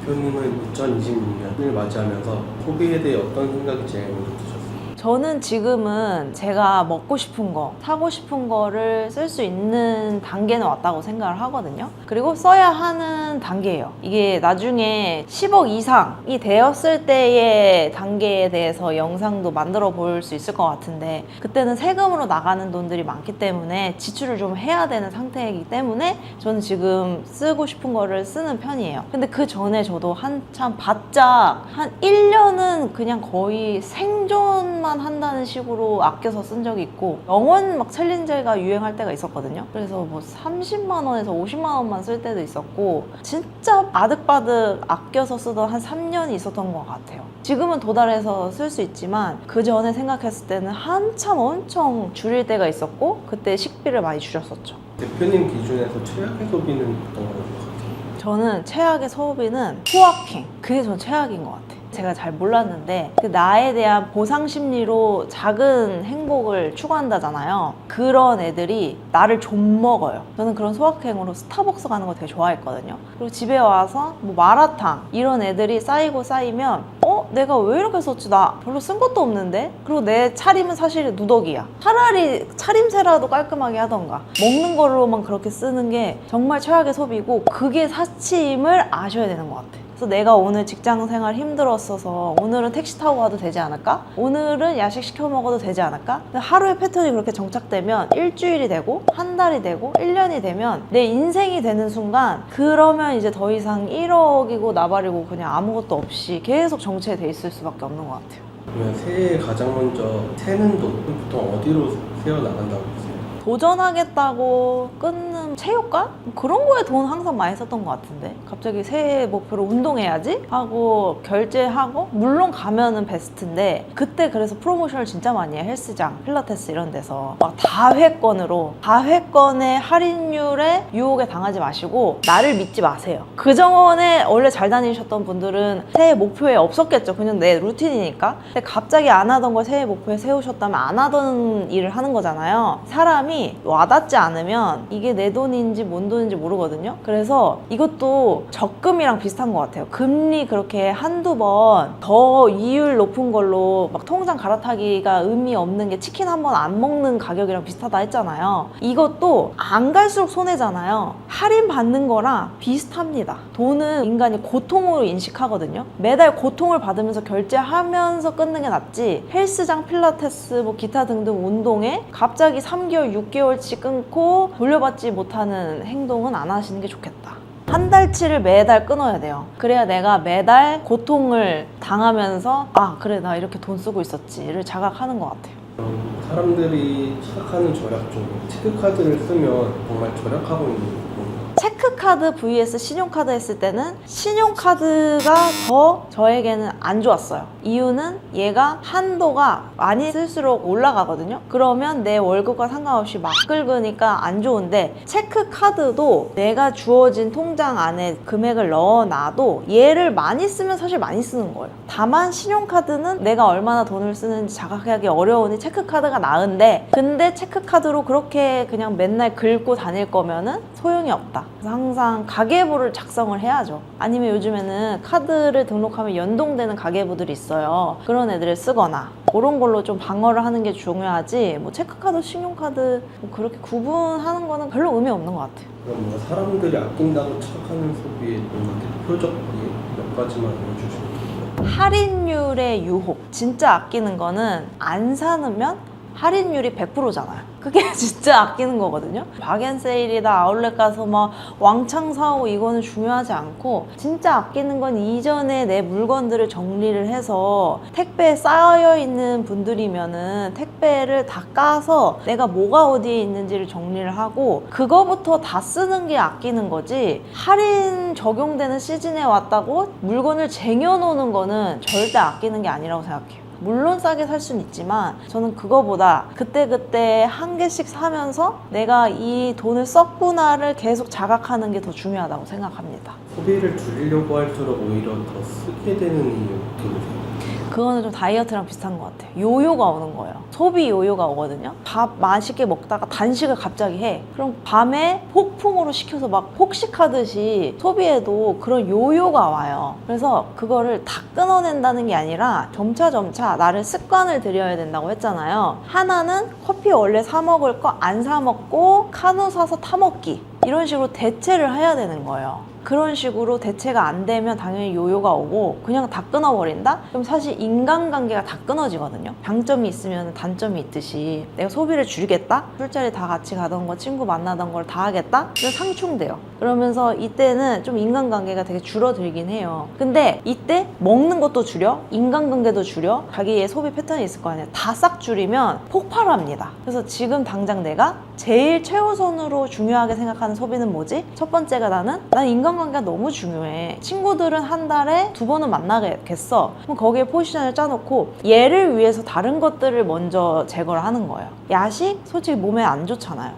대표님은 2026년을 맞이하면서 소비에 대해 어떤 생각이 제일 먼저 드셨어요? 저는 지금은 제가 먹고 싶은 거, 사고 싶은 거를 쓸 수 있는 단계는 왔다고 생각을 하거든요. 그리고 써야 하는 단계예요. 이게 나중에 10억 이상이 되었을 때의 단계에 대해서 영상도 만들어 볼 수 있을 것 같은데, 그때는 세금으로 나가는 돈들이 많기 때문에 지출을 좀 해야 되는 상태이기 때문에 저는 지금 쓰고 싶은 거를 쓰는 편이에요. 근데 그 전에 저도 한참 바짝 한 1년은 그냥 거의 생존만 한다는 식으로 아껴서 쓴 적이 있고, 영원 막 챌린저가 유행할 때가 있었거든요. 그래서 뭐 30만 원에서 50만 원만 쓸 때도 있었고, 진짜 아득바득 아껴서 쓰던 한 3년이 있었던 것 같아요. 지금은 도달해서 쓸 수 있지만 그 전에 생각했을 때는 한참 엄청 줄일 때가 있었고, 그때 식비를 많이 줄였었죠. 대표님 기준에서 최악의 소비는 어떤 거라고 생각하세요? 저는 최악의 소비는 소확행, 그게 전 최악인 것 같아요. 제가 잘 몰랐는데 그 나에 대한 보상 심리로 작은 행복을 추구한다잖아요. 그런 애들이 나를 좀먹어요. 저는 그런 소확행으로 스타벅스 가는 거 되게 좋아했거든요. 그리고 집에 와서 뭐 마라탕 이런 애들이 쌓이고 쌓이면 내가 왜 이렇게 썼지? 나 별로 쓴 것도 없는데? 그리고 내 차림은 사실 누더기야. 차라리 차림새라도 깔끔하게 하던가. 먹는 거로만 그렇게 쓰는 게 정말 최악의 소비고, 그게 사치임을 아셔야 되는 것 같아. 그래서 내가 오늘 직장 생활 힘들었어서 오늘은 택시 타고 가도 되지 않을까? 오늘은 야식 시켜 먹어도 되지 않을까? 근데 하루의 패턴이 그렇게 정착되면 일주일이 되고 한 달이 되고 1년이 되면 내 인생이 되는 순간, 그러면 이제 더 이상 1억이고 나발이고 그냥 아무것도 없이 계속 정체돼 있을 수밖에 없는 것 같아요. 그러면 새해에 가장 먼저 새는 돈 보통 어디로 세워 나간다고 보세요? 도전하겠다고 끊는 체육관? 그런 거에 돈 항상 많이 썼던 것 같은데, 갑자기 새해 목표로 운동해야지 하고 결제하고, 물론 가면은 베스트인데 그때 그래서 프로모션을 진짜 많이 해요. 헬스장, 필라테스 이런 데서 막 다회권의 할인율에 유혹에 당하지 마시고 나를 믿지 마세요. 그전에 원래 잘 다니셨던 분들은 새해 목표에 없었겠죠. 그냥 내 루틴이니까. 근데 갑자기 안 하던 걸 새해 목표에 세우셨다면 안 하던 일을 하는 거잖아요. 사람이 와닿지 않으면 이게 내 돈인지 뭔 돈인지 모르거든요. 그래서 이것도 적금이랑 비슷한 것 같아요. 금리 그렇게 한두 번 더 이율 높은 걸로 막 통장 갈아타기가 의미 없는 게 치킨 한 번 안 먹는 가격이랑 비슷하다 했잖아요. 이것도 안 갈수록 손해잖아요. 할인 받는 거랑 비슷합니다. 돈은 인간이 고통으로 인식하거든요. 매달 고통을 받으면서 결제하면서 끊는 게 낫지, 헬스장, 필라테스, 뭐 기타 등등 운동에 갑자기 3개월, 6개월치 끊고 돌려받지 못하는 행동은 안 하시는 게 좋겠다. 한 달치를 매달 끊어야 돼요. 그래야 내가 매달 고통을 당하면서 그래 나 이렇게 돈 쓰고 있었지를 자각하는 것 같아요. 사람들이 착각하는 절약 중 체크카드를 쓰면 정말 절약하고 있는 건가요? 체크카드 vs 신용카드 했을 때는 신용카드가 더 저에게는 안 좋았어요. 이유는 얘가 한도가 많이 쓸수록 올라가거든요. 그러면 내 월급과 상관없이 막 긁으니까 안 좋은데, 체크카드도 내가 주어진 통장 안에 금액을 넣어놔도 얘를 많이 쓰면 사실 많이 쓰는 거예요. 다만 신용카드는 내가 얼마나 돈을 쓰는지 자각하기 어려우니 체크카드가 나은데, 근데 체크카드로 그렇게 그냥 맨날 긁고 다닐 거면은 소용이 없다. 그래서 항상 가계부를 작성을 해야죠. 아니면 요즘에는 카드를 등록하면 연동되는 가계부들이 있어요. 그런 애들을 쓰거나 그런 걸로 좀 방어를 하는 게 중요하지, 뭐 체크카드, 신용카드 뭐 그렇게 구분하는 거는 별로 의미 없는 것 같아요. 그럼 뭔가 사람들이 아낀다고 착각하는 소비의 뭔가 대표적 몇 가지만 알려주시면 좋겠어요. 할인율의 유혹. 진짜 아끼는 거는 안 사놓으면 할인율이 100%잖아요. 그게 진짜 아끼는 거거든요. 박앤세일이다, 아울렛 가서 막 왕창 사오고 이거는 중요하지 않고, 진짜 아끼는 건 이전에 내 물건들을 정리를 해서 택배에 쌓여있는 분들이면은 택배를 다 까서 내가 뭐가 어디에 있는지를 정리를 하고 그거부터 다 쓰는 게 아끼는 거지, 할인 적용되는 시즌에 왔다고 물건을 쟁여놓는 거는 절대 아끼는 게 아니라고 생각해요. 물론 싸게 살 수는 있지만 저는 그거보다 그때그때 한 개씩 사면서 내가 이 돈을 썼구나를 계속 자각하는 게 더 중요하다고 생각합니다. 소비를 줄이려고 할수록 오히려 더 쓰게 되는 이유 어떻게 보세요? 그거는 좀 다이어트랑 비슷한 것 같아요. 요요가 오는 거예요. 소비 요요가 오거든요. 밥 맛있게 먹다가 단식을 갑자기 해. 그럼 밤에 폭풍으로 시켜서 막 폭식하듯이 소비에도 그런 요요가 와요. 그래서 그거를 다 끊어낸다는 게 아니라 점차 나를 습관을 들여야 된다고 했잖아요. 하나는 커피 원래 사 먹을 거 안 사 먹고 카누 사서 타 먹기. 이런 식으로 대체를 해야 되는 거예요. 그런 식으로 대체가 안 되면 당연히 요요가 오고 그냥 다 끊어버린다? 그럼 사실 인간관계가 다 끊어지거든요. 장점이 있으면 단점이 있듯이 내가 소비를 줄이겠다? 술자리 다 같이 가던 거 친구 만나던 걸 다 하겠다? 그럼 상충돼요. 그러면서 이때는 좀 인간관계가 되게 줄어들긴 해요. 근데 이때 먹는 것도 줄여 인간관계도 줄여 자기의 소비 패턴이 있을 거 아니에요. 다 싹 줄이면 폭발합니다. 그래서 지금 당장 내가 제일 최우선으로 중요하게 생각하는 소비는 뭐지? 첫 번째가 난 인간관계가 너무 중요해. 친구들은 한 달에 2번은 만나겠어. 그럼 거기에 포지션을 짜놓고 얘를 위해서 다른 것들을 먼저 제거를 하는 거예요. 야식? 솔직히 몸에 안 좋잖아요.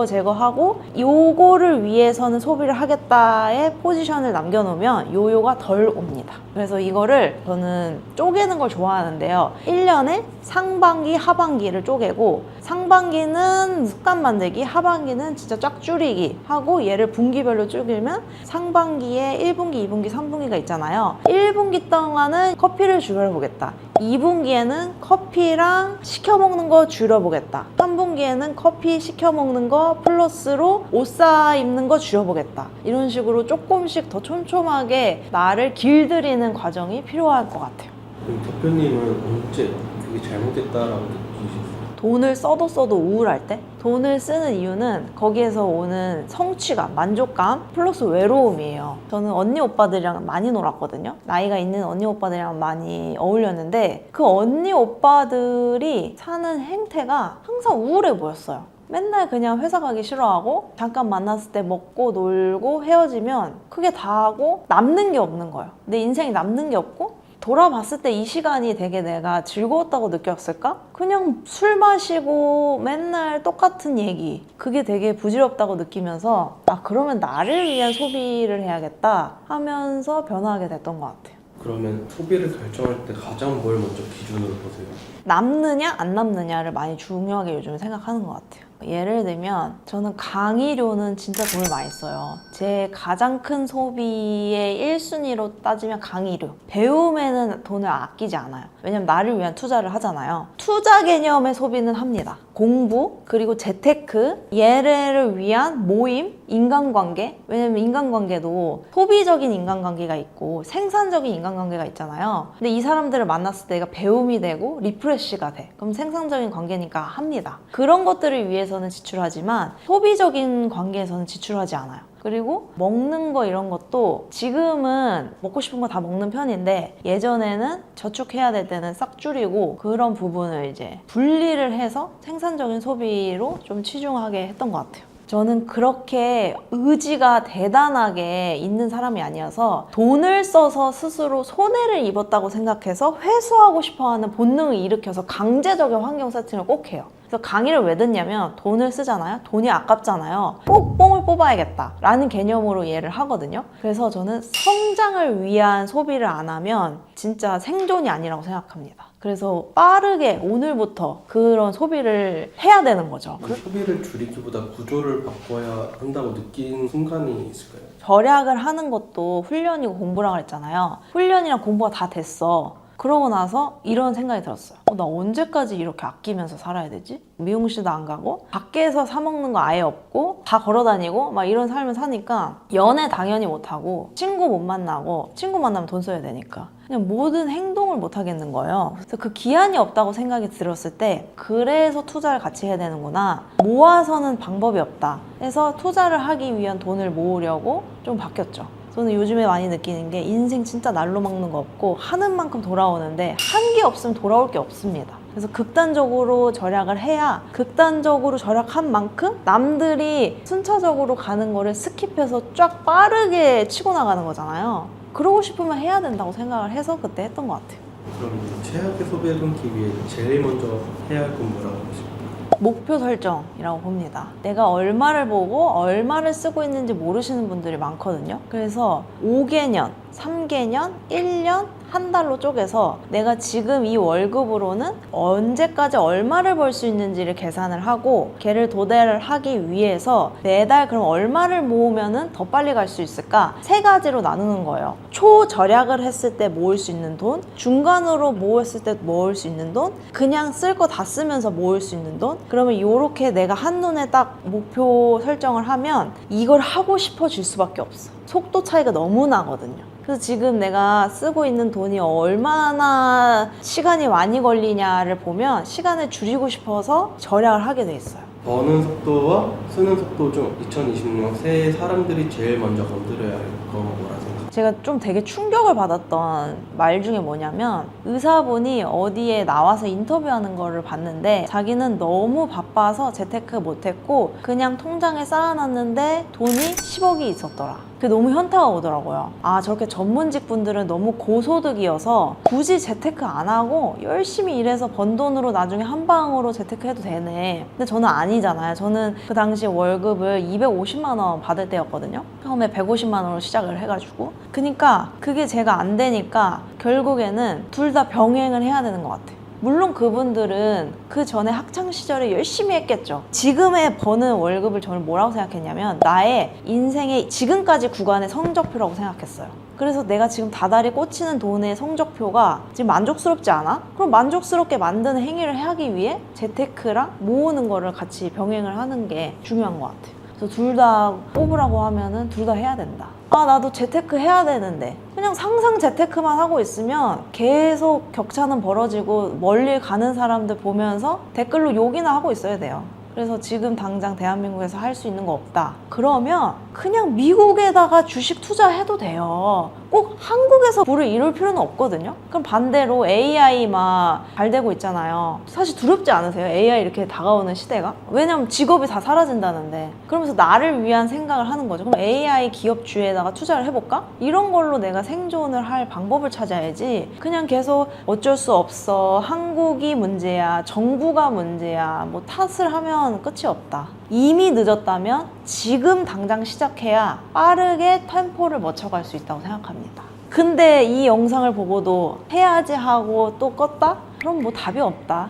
제거하고 요거를 위해서는 소비를 하겠다의 포지션을 남겨놓으면 요요가 덜 옵니다. 그래서 이거를 저는 쪼개는 걸 좋아하는데요. 1년에 상반기, 하반기를 쪼개고 상반기는 습관 만들기, 하반기는 진짜 쫙 줄이기 하고 얘를 분기별로 쪼개면 상반기에 1분기, 2분기, 3분기가 있잖아요. 1분기 동안은 커피를 줄여보겠다. 2분기에는 커피랑 시켜 먹는 거 줄여보겠다. 3분기에는 커피 시켜 먹는 거 플러스로 옷 사 입는 거 줄여보겠다. 이런 식으로 조금씩 더 촘촘하게 나를 길들이는 과정이 필요할 것 같아요. 그럼 대표님은 언제 그게 잘못됐다라고 느끼셨어요? 돈을 써도 우울할 때? 돈을 쓰는 이유는 거기에서 오는 성취감, 만족감 플러스 외로움이에요. 저는 언니 오빠들이랑 많이 놀았거든요. 나이가 있는 언니 오빠들이랑 많이 어울렸는데 그 언니 오빠들이 사는 행태가 항상 우울해 보였어요. 맨날 그냥 회사 가기 싫어하고 잠깐 만났을 때 먹고 놀고 헤어지면 그게 다 하고 남는 게 없는 거예요. 내 인생에 남는 게 없고 돌아봤을 때 이 시간이 되게 내가 즐거웠다고 느꼈을까? 그냥 술 마시고 맨날 똑같은 얘기 그게 되게 부질없다고 느끼면서 아 그러면 나를 위한 소비를 해야겠다 하면서 변화하게 됐던 것 같아요. 그러면 소비를 결정할 때 가장 뭘 먼저 기준으로 보세요? 남느냐 안 남느냐를 많이 중요하게 요즘 생각하는 것 같아요. 예를 들면 저는 강의료는 진짜 돈을 많이 써요. 제 가장 큰 소비의 1순위로 따지면 강의료. 배움에는 돈을 아끼지 않아요. 왜냐면 나를 위한 투자를 하잖아요. 투자 개념의 소비는 합니다. 공부, 그리고 재테크, 얘를 위한 모임, 인간관계. 왜냐면 인간관계도 소비적인 인간관계가 있고 생산적인 인간관계가 있잖아요. 근데 이 사람들을 만났을 때 내가 배움이 되고 리프레시가 돼. 그럼 생산적인 관계니까 합니다. 그런 것들을 위해서는 지출하지만 소비적인 관계에서는 지출하지 않아요. 그리고 먹는 거 이런 것도 지금은 먹고 싶은 거 다 먹는 편인데 예전에는 저축해야 될 때는 싹 줄이고 그런 부분을 이제 분리를 해서 생산적인 소비로 좀 치중하게 했던 것 같아요. 저는 그렇게 의지가 대단하게 있는 사람이 아니어서 돈을 써서 스스로 손해를 입었다고 생각해서 회수하고 싶어하는 본능을 일으켜서 강제적인 환경 세팅을 꼭 해요. 그래서 강의를 왜 듣냐면 돈을 쓰잖아요. 돈이 아깝잖아요. 꼭 뽕을 뽑아야겠다 라는 개념으로 이해를 하거든요. 그래서 저는 성장을 위한 소비를 안 하면 진짜 생존이 아니라고 생각합니다. 그래서 빠르게 오늘부터 그런 소비를 해야 되는 거죠. 그 소비를 줄이기보다 구조를 바꿔야 한다고 느낀 순간이 있을까요? 절약을 하는 것도 훈련이고 공부라고 했잖아요. 훈련이랑 공부가 다 됐어. 그러고 나서 이런 생각이 들었어요. 나 언제까지 이렇게 아끼면서 살아야 되지? 미용실도 안 가고 밖에서 사 먹는 거 아예 없고 다 걸어다니고 막 이런 삶을 사니까 연애 당연히 못하고 친구 못 만나고 친구 만나면 돈 써야 되니까 그냥 모든 행동을 못 하겠는 거예요. 그래서 그 기한이 없다고 생각이 들었을 때 그래서 투자를 같이 해야 되는구나. 모아서는 방법이 없다. 그래서 투자를 하기 위한 돈을 모으려고 좀 바뀌었죠. 저는 요즘에 많이 느끼는 게 인생 진짜 날로 먹는 거 없고 하는 만큼 돌아오는데 한 게 없으면 돌아올 게 없습니다. 그래서 극단적으로 절약을 해야 극단적으로 절약한 만큼 남들이 순차적으로 가는 거를 스킵해서 쫙 빠르게 치고 나가는 거잖아요. 그러고 싶으면 해야 된다고 생각을 해서 그때 했던 것 같아요. 그럼 최악의 소비를 끊기 위해 제일 먼저 해야 할 건 뭐라고 보십니까? 목표 설정이라고 봅니다. 내가 얼마를 보고 얼마를 쓰고 있는지 모르시는 분들이 많거든요. 그래서 5개년, 3개년, 1년, 한 달로 쪼개서 내가 지금 이 월급으로는 언제까지 얼마를 벌 수 있는지를 계산을 하고 걔를 도달을 하기 위해서 매달 그럼 얼마를 모으면은 더 빨리 갈 수 있을까? 세 가지로 나누는 거예요. 초절약을 했을 때 모을 수 있는 돈, 중간으로 모았을 때 모을 수 있는 돈, 그냥 쓸 거 다 쓰면서 모을 수 있는 돈. 그러면 이렇게 내가 한눈에 딱 목표 설정을 하면 이걸 하고 싶어질 수밖에 없어. 속도 차이가 너무 나거든요. 그래서 지금 내가 쓰고 있는 돈이 얼마나 시간이 많이 걸리냐를 보면 시간을 줄이고 싶어서 절약을 하게 돼 있어요. 버는 속도와 쓰는 속도 중 2026년 새해 사람들이 제일 먼저 건드려야 할 거 뭐라 생각해요? 제가 좀 되게 충격을 받았던 말 중에 뭐냐면 의사분이 어디에 나와서 인터뷰하는 거를 봤는데 자기는 너무 바빠서 재테크 못했고 그냥 통장에 쌓아놨는데 돈이 10억이 있었더라. 그게 너무 현타가 오더라고요. 아, 저렇게 전문직 분들은 너무 고소득이어서 굳이 재테크 안 하고 열심히 일해서 번 돈으로 나중에 한 방으로 재테크 해도 되네. 근데 저는 아니잖아요. 저는 그 당시 월급을 250만 원 받을 때였거든요. 처음에 150만 원으로 시작을 해가지고. 그러니까 그게 제가 안 되니까 결국에는 둘 다 병행을 해야 되는 것 같아요. 물론 그분들은 그 전에 학창시절에 열심히 했겠죠. 지금의 버는 월급을 저는 뭐라고 생각했냐면 나의 인생의 지금까지 구간의 성적표라고 생각했어요. 그래서 내가 지금 다달이 꽂히는 돈의 성적표가 지금 만족스럽지 않아? 그럼 만족스럽게 만드는 행위를 하기 위해 재테크랑 모으는 거를 같이 병행을 하는 게 중요한 것 같아요. 그래서 둘 다 뽑으라고 하면은 둘 다 해야 된다. 아, 나도 재테크 해야 되는데 그냥 상상 재테크만 하고 있으면 계속 격차는 벌어지고 멀리 가는 사람들 보면서 댓글로 욕이나 하고 있어야 돼요. 그래서 지금 당장 대한민국에서 할 수 있는 거 없다. 그러면 그냥 미국에다가 주식 투자해도 돼요. 꼭 한국에서 부를 이룰 필요는 없거든요. 그럼 반대로 AI 막 잘 되고 있잖아요. 사실 두렵지 않으세요? AI 이렇게 다가오는 시대가? 왜냐면 직업이 다 사라진다는데. 그러면서 나를 위한 생각을 하는 거죠. 그럼 AI 기업주에다가 투자를 해볼까? 이런 걸로 내가 생존을 할 방법을 찾아야지. 그냥 계속 어쩔 수 없어. 한국이 문제야. 정부가 문제야. 뭐 탓을 하면 끝이 없다. 이미 늦었다면 지금 당장 시작해야 빠르게 템포를 맞춰갈 수 있다고 생각합니다. 근데 이 영상을 보고도 해야지 하고 또 껐다? 그럼 뭐 답이 없다.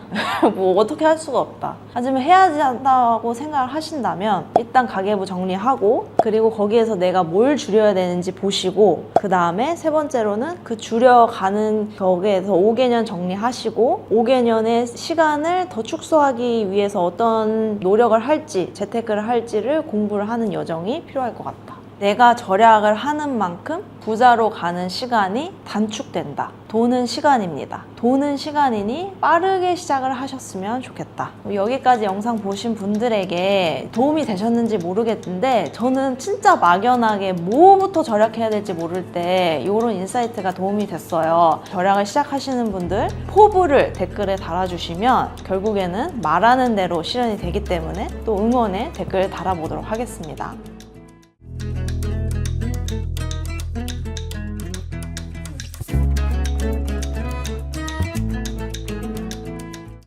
뭐 어떻게 할 수가 없다. 하지만 해야지 한다고 생각을 하신다면 일단 가계부 정리하고 그리고 거기에서 내가 뭘 줄여야 되는지 보시고 그 다음에 세 번째로는 그 줄여가는 격에서 5개년 정리하시고 5개년의 시간을 더 축소하기 위해서 어떤 노력을 할지 재테크를 할지를 공부를 하는 여정이 필요할 것 같다. 내가 절약을 하는 만큼 부자로 가는 시간이 단축된다. 돈은 시간입니다. 돈은 시간이니 빠르게 시작을 하셨으면 좋겠다. 여기까지 영상 보신 분들에게 도움이 되셨는지 모르겠는데 저는 진짜 막연하게 뭐부터 절약해야 될지 모를 때 이런 인사이트가 도움이 됐어요. 절약을 시작하시는 분들 포부를 댓글에 달아주시면 결국에는 말하는 대로 실현이 되기 때문에 또 응원의 댓글 달아보도록 하겠습니다.